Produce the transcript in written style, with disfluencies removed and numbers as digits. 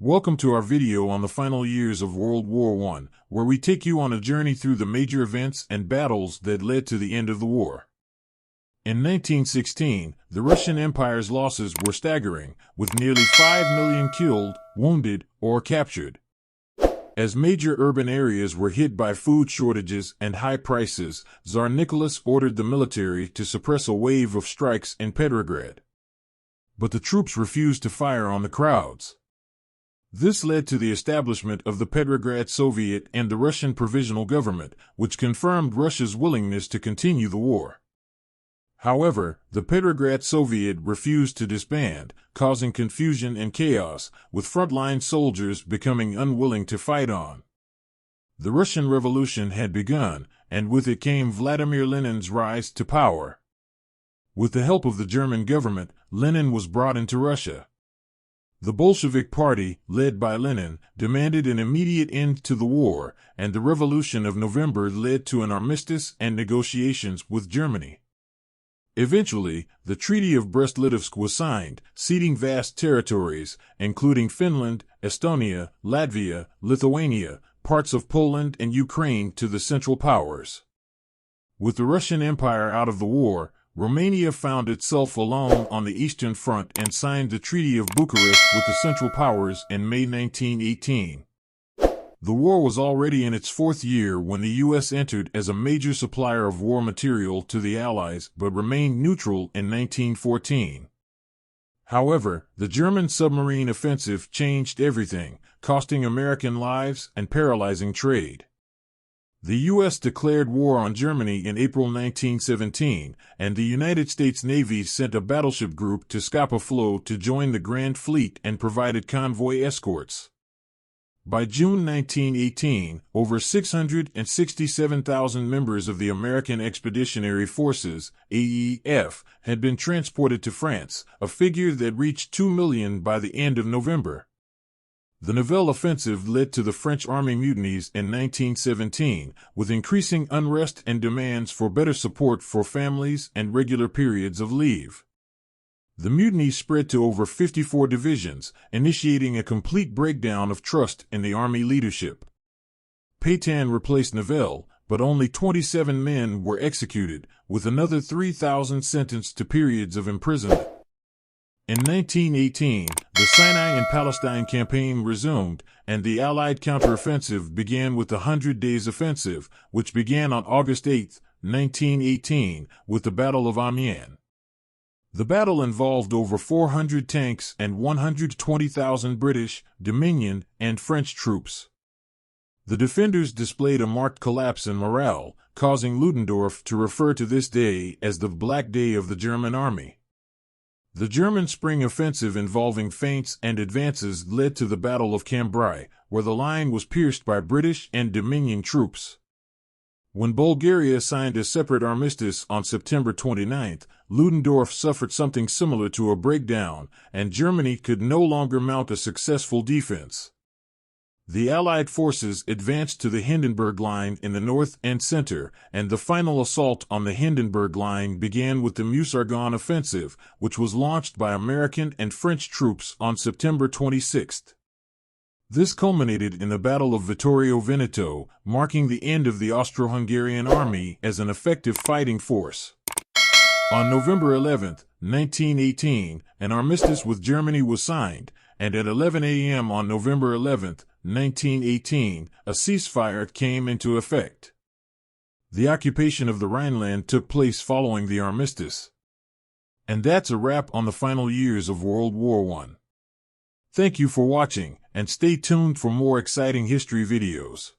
Welcome to our video on the final years of World War I, where we take you on a journey through the major events and battles that led to the end of the war. In 1916, the Russian Empire's losses were staggering, with nearly 5 million killed, wounded, or captured. As major urban areas were hit by food shortages and high prices, Tsar Nicholas ordered the military to suppress a wave of strikes in Petrograd. But the troops refused to fire on the crowds. This led to the establishment of the Petrograd Soviet and the Russian Provisional Government, which confirmed Russia's willingness to continue the war. However, the Petrograd Soviet refused to disband, causing confusion and chaos, with frontline soldiers becoming unwilling to fight on. The Russian Revolution had begun, and with it came Vladimir Lenin's rise to power. With the help of the German government, Lenin was brought into Russia. The Bolshevik Party, led by Lenin, demanded an immediate end to the war, and the Revolution of November led to an armistice and negotiations with Germany. Eventually, the Treaty of Brest-Litovsk was signed, ceding vast territories, including Finland, Estonia, Latvia, Lithuania, parts of Poland and Ukraine, to the Central Powers. With the Russian Empire out of the war, Romania found itself alone on the Eastern Front and signed the Treaty of Bucharest with the Central Powers in May 1918. The war was already in its fourth year when the U.S. entered as a major supplier of war material to the Allies but remained neutral in 1914. However, the German submarine offensive changed everything, costing American lives and paralyzing trade. The U.S. declared war on Germany in April 1917, and the United States Navy sent a battleship group to Scapa Flow to join the Grand Fleet and provided convoy escorts. By June 1918, over 667,000 members of the American Expeditionary Forces, AEF, had been transported to France, a figure that reached 2 million by the end of November. The Nivelle Offensive led to the French Army mutinies in 1917, with increasing unrest and demands for better support for families and regular periods of leave. The mutinies spread to over 54 divisions, initiating a complete breakdown of trust in the Army leadership. Pétain replaced Nivelle, but only 27 men were executed, with another 3,000 sentenced to periods of imprisonment. In 1918, the Sinai and Palestine campaign resumed, and the Allied counteroffensive began with the 100 Days Offensive, which began on August 8, 1918, with the Battle of Amiens. The battle involved over 400 tanks and 120,000 British, Dominion, and French troops. The defenders displayed a marked collapse in morale, causing Ludendorff to refer to this day as the Black Day of the German Army. The German Spring Offensive involving feints and advances led to the Battle of Cambrai, where the line was pierced by British and Dominion troops. When Bulgaria signed a separate armistice on September 29, Ludendorff suffered something similar to a breakdown, and Germany could no longer mount a successful defense. The Allied forces advanced to the Hindenburg Line in the north and center, and the final assault on the Hindenburg Line began with the Meuse-Argonne Offensive, which was launched by American and French troops on September 26. This culminated in the Battle of Vittorio Veneto, marking the end of the Austro-Hungarian army as an effective fighting force. On November 11, 1918, an armistice with Germany was signed, and at 11 a.m. on November 11, 1918, a ceasefire came into effect. The occupation of the Rhineland took place following the armistice. And that's a wrap on the final years of World War I. Thank you for watching, and stay tuned for more exciting history videos.